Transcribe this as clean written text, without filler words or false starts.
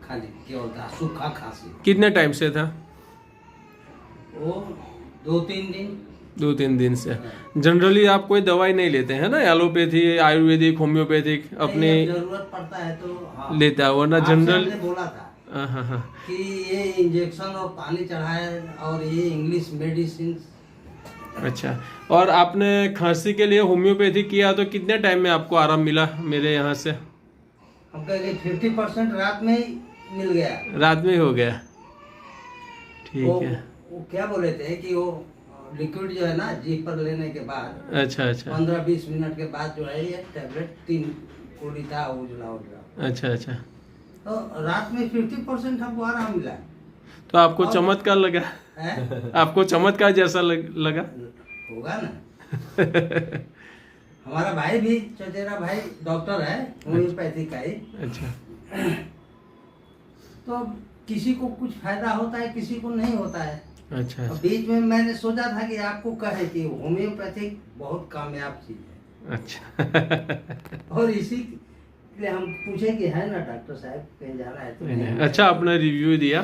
खाली केवल था, सूखा खांसी। कितने टाइम से था? वो 2-3 दिन। 2-3 दिन से। जनरली आप कोई दवाई नहीं लेते हैं ना, एलोपैथी, आयुर्वेदिक, होम्योपैथिक अपने नहीं, अब जरूरत पड़ता है तो हाँ लेता है, वरना आपसे जनरल। हमने बोला था हाँ हाँ हाँ। कि ये इंजेक्शन और पानी चढ़ाए और ये इंग्लिश मेडिसिन। अच्छा, और आपने खांसी के लिए होम्योपैथी किया तो कितने टाइम में आपको आराम मिला मेरे यहाँ से? हम कहेंगे 50% रात में ही मिल गया। रात में ही हो गया? वो ठीक है। वो क्या बोले थे कि वो लिक्विड जो है ना, जीभ पर लेने के बाद अच्छा अच्छा 15-20 मिनट के बाद जो है ये टैबलेट 3 गोली था उजला उजला। अच्छा अच्छा। तो रात में 50% हमको आराम मिला। तो आपको और- चमत्कार लगा? है? आपको चमत्कार जैसा लगा? होगा ना। हमारा भाई भी, चचेरा भाई डॉक्टर है, होम्योपैथी का ही। अच्छा तो किसी को कुछ फायदा होता है, किसी को नहीं होता है। अच्छा और बीच में मैंने सोचा था कि आपको कहे कि होम्योपैथिक बहुत कामयाब चीज है। अच्छा। और इसी लिए हम पूछे कि है ना डॉक्टर साहब कहीं जाना है तो नहीं। अच्छा, आपने रिव्यू दिया।